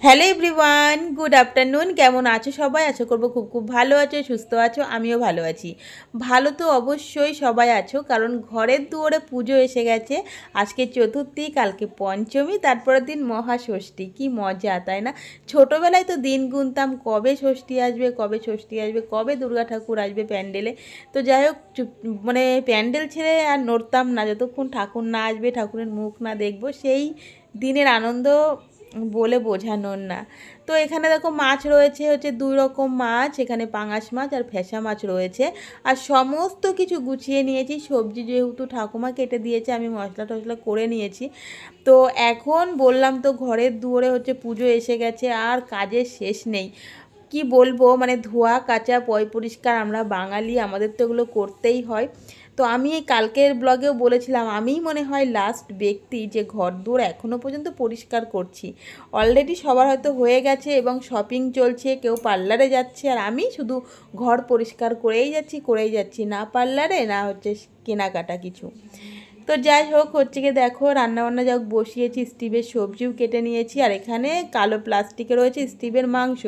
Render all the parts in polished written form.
Hello everyone, good afternoon. কেমন আছো সবাই? আশা করবো খুব খুব ভালো আছো, সুস্থ আছো। আমিও ভালো আছি। ভালো তো অবশ্যই সবাই আছো, কারণ ঘরের দুয়ারে পুজো এসে গেছে। আজকে চতুর্থী, কালকে পঞ্চমী, তারপরের দিন মহাষষ্ঠী। কি মজা, তাই না? ছোটোবেলায় তো দিন গুনতাম, কবে ষষ্ঠী আসবে, কবে ষষ্ঠী আসবে, কবে দুর্গা ঠাকুর আসবে প্যান্ডেলে। তো যাই হোক, মানে প্যান্ডেল ছেড়ে আর নড়তাম না যতক্ষণ ঠাকুর না আসবে, ঠাকুরের মুখ না দেখবো। সেই দিনের আনন্দ বলে বোঝানোর না। তো এখানে দেখো মাছ রয়েছে, হচ্ছে দুই রকম মাছ, এখানে পাঙাশ মাছ আর ফ্যাসা মাছ রয়েছে। আর সমস্ত কিছু গুছিয়ে নিয়েছি, সবজি যেহেতু ঠাকুমা কেটে দিয়েছে, আমি মশলা টশলা করে নিয়েছি। তো এখন বললাম তো, ঘরের দুয়ারে হচ্ছে পুজো এসে গেছে, আর কাজের শেষ নেই। কি বলবো, মানে ধোয়া কাচা পয় পরিষ্কার, আমরা বাঙালি, আমাদের তো এগুলো করতেই হয়। তো আমি এই কালকের ব্লগেও বলেছিলাম, আমিই মনে হয় লাস্ট ব্যক্তি যে ঘর দোর এখনও পর্যন্ত পরিষ্কার করছি। অলরেডি সবার হয়তো হয়ে গেছে এবং শপিং চলছে, কেউ পার্লারে যাচ্ছে, আর আমি শুধু ঘর পরিষ্কার করেই যাচ্ছি, না পার্লারে না হচ্ছে কেনাকাটা কিছু। তো যাই হোক, হচ্ছে গিয়ে দেখো রান্নাবান্না যা হোক বসিয়েছি, স্টিভের সবজিও কেটে নিয়েছি, আর এখানে কালো প্লাস্টিকে রয়েছে স্টিভের মাংস।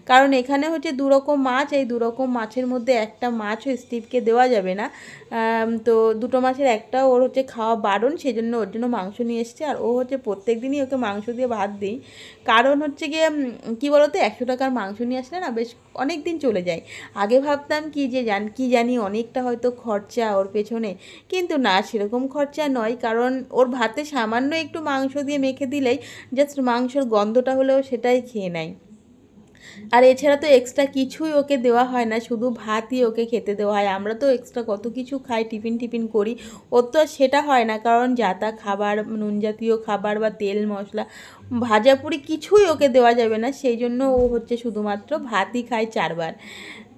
কারণ এখানে হচ্ছে দুরকম মাছ, এই দুরকম মাছের মধ্যে একটা মাছও স্টিভকে দেওয়া যাবে না। তো দুটো মাছের একটা ওর হচ্ছে খাওয়া বারণ, সেই জন্য ওর জন্য মাংস নিয়ে এসছে। আর ও হচ্ছে প্রত্যেক দিনই ওকে মাংস দিয়ে ভাত দিই। কারণ হচ্ছে গিয়ে কী বলো তো, 100 টাকার মাংস নিয়ে আসলে না বেশ অনেক দিন চলে যায়। আগে ভাবতাম কি জানি অনেকটা হয়তো খরচা ওর পেছনে, কিন্তু না, সেরকম খরচা নয়। কারণ ওর ভাতে সামান্য একটু মাংস দিয়ে মেখে দিলেই জাস্ট মাংসের গন্ধটা হলেও সেটাই খেয়ে নেয়। আর এছাড়া তো এক্সট্রা কিছুই ওকে দেওয়া হয় না, শুধু ভাতই ওকে খেতে দেওয়া হয়। আমরা তো এক্সট্রা কত কিছু খাই, টিফিন করি, ওর তো আর সেটা হয় না। কারণ যাতা খাবার, নুন জাতীয় খাবার বা তেল মশলা ভাজাপুরি কিছুই ওকে দেওয়া যাবে না, সেই জন্য ও হচ্ছে শুধুমাত্র ভাতই খায় 4 বার।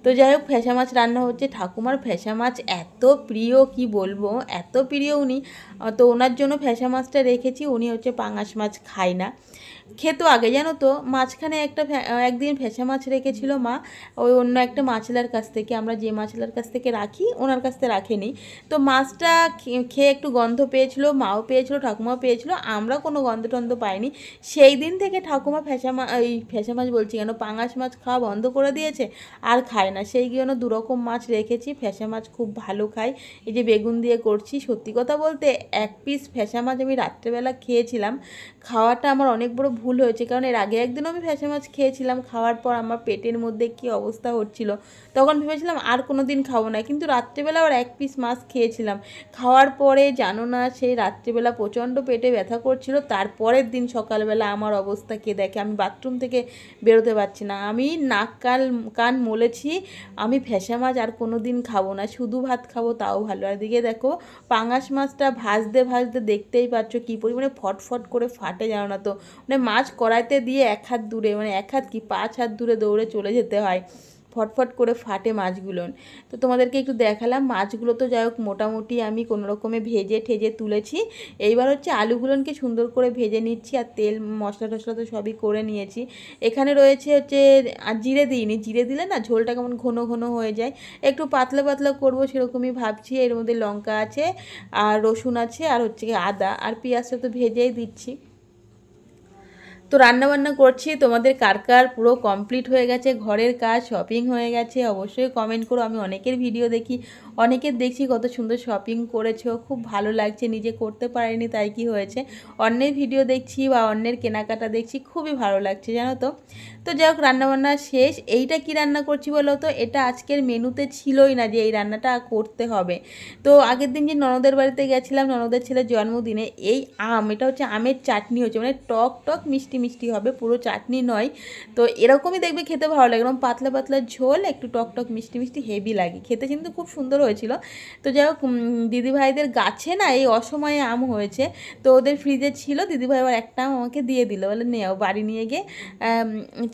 তো যাই হোক, ফ্যাসা মাছ রান্না হচ্ছে। ঠাকুমার ফ্যাসা মাছ এত প্রিয়, কি বলবো, এত প্রিয় উনি। তো ওনার জন্য ফ্যাসা মাছটা রেখেছি। উনি হচ্ছে পাঙাশ মাছ খায় না, খেতো আগে, জানো তো। মাঝখানে একদিন ফ্যাসা মাছ রেখেছিল মা, ওই অন্য একটা মাছলার কাছ থেকে, আমরা যে মাছলার কাছ থেকে রাখি ওনার কাছ থেকে রাখেনি। তো মাছটা খেয়ে একটু গন্ধ পেয়েছিল, মাও পেয়েছিল, ঠাকুমাও পেয়েছিল, আমরা কোনো গন্ধ টন্ধ পাইনি। সেই দিন থেকে ঠাকুমা এই ফ্যাসা মাছ বলছি কেন, পাঙাশ মাছ খাওয়া বন্ধ করে দিয়েছে, আর খায় না। সেই জন্য দুরকম মাছ রেখেছি। ফ্যাসা মাছ খুব ভালো খাই। এই যে বেগুন দিয়ে করছি, সত্যি কথা বলতে 1 পিস ফ্যাসা মাছ আমি রাত্রেবেলা খেয়েছিলাম। খাওয়াটা আমার অনেক বড় ভুল হয়েছে, কারণ এর আগে একদিনও আমি ফ্যাসা মাছ খেয়েছিলাম। খাওয়ার পর আমার পেটের মধ্যে কী অবস্থা হচ্ছিল, তখন ভেবেছিলাম আর কোনো দিন খাবো না, কিন্তু রাত্রেবেলা আবার 1 পিস মাছ খেয়েছিলাম। খাওয়ার পরে জানো না, সেই রাত্রেবেলা প্রচণ্ড পেটে ব্যথা করছিল। তারপরের দিন সকালবেলা আমার অবস্থা কে দেখে, আমি বাথরুম থেকে বেরোতে পারছি না। আমি নাক কান মলেছি, আমি ফ্যাসা মাছ আর কোনো দিন খাবো না, শুধু ভাত খাবো, তাও ভালো। আর দিকে দেখো, পাঙাশ মাছটা ভাজতে ভাজতে দেখতেই পাচ্ছ কী পরিমাণে ফটফট করে ফাটে, জানো না তো। মানে মাছ কড়াইতে দিয়ে 1 হাত দূরে, মানে 1 হাত কি 5 হাত দূরে দৌড়ে চলে যেতে হয়, ফটফট করে ফাটে মাছগুলো। তো তোমাদেরকে একটু দেখালাম মাছগুলো। তো যাই হোক, মোটামুটি আমি কোনো রকমে ভেজে ঠেজে তুলেছি। এইবার হচ্ছে আলুগুলোকে সুন্দর করে ভেজে নিচ্ছি, আর তেল মশলা টশলা তো সবই করে নিয়েছি। এখানে রয়েছে হচ্ছে, আর জিরে দিইনি, জিরে দিলে না ঝোলটা কেমন ঘন ঘন হয়ে যায়, একটু পাতলা পাতলা করবো সেরকমই ভাবছি। এর মধ্যে লঙ্কা আছে, আর রসুন আছে, আর হচ্ছে আদা, আর পেঁয়াজটা তো ভেজেই দিচ্ছি। তো রান্নাবান্না করছি। তোমাদের কার কার পুরো কমপ্লিট হয়ে গেছে ঘরের কাজ, শপিং হয়ে গেছে, অবশ্যই কমেন্ট করো। আমি অনেকের ভিডিও দেখি, অনেকের দেখছি কত সুন্দর শপিং করেছো, খুব ভালো লাগছে। নিজে করতে পারিনি তাই কি হয়েছে, অন্যের ভিডিও দেখছি বা অন্যের কেনাকাটা দেখছি, খুবই ভালো লাগছে, জানো তো। তো যাই হোক, রান্নাবান্না শেষ। এইটা কি রান্না করছি বলো তো, এটা আজকের মেনুতে ছিলই না যে এই রান্নাটা করতে হবে। তো আগের দিন যে ননদের বাড়িতে গেছিলাম, ননদের ছেলের জন্মদিনে, এই এটা হচ্ছে আমের চাটনি হচ্ছে, মানে টক টক মিষ্টি মিষ্টি হবে, পুরো চাটনি নয়। তো এরকমই দেখবে খেতে ভালো লাগে, এরকম পাতলা পাতলা ঝোল, একটু টক টক মিষ্টি মিষ্টি, হেভি লাগে খেতে, কিন্তু খুব সুন্দর হয়েছিল। তো যাই হোক, দিদিভাইদের গাছে না এই অসময়ে আম হয়েছে, তো ওদের ফ্রিজে ছিল, দিদিভাই আবার একটা আম আমাকে দিয়ে দিল, বলে নেও বাড়ি নিয়ে গিয়ে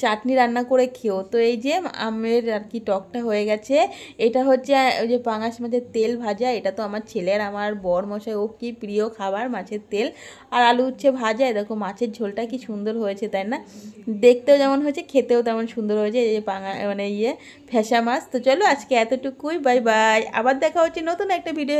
চাটনি রান্না করে খেও। তো এই যে আমের আর কি টকটা হয়ে গেছে। এটা হচ্ছে ওই যে পাঙাশ মাছের তেল ভাজা, এটা তো আমার ছেলের, আমার বর মশাই, ও কি প্রিয় খাবার মাছের তেল। আর আলু উচ্ছে ভাজা। দেখো মাছের ঝোলটা কি সুন্দর হয়েছে, তাই না? দেখতেও যেমন হয়েছে, খেতেও তেমন সুন্দর হয়েছে। এই যে মানে ফ্যাসা মাছ। তো চলো আজকে এতটুকুই, বাই বাই, আবার দেখা হচ্ছে নতুন একটা ভিডিও।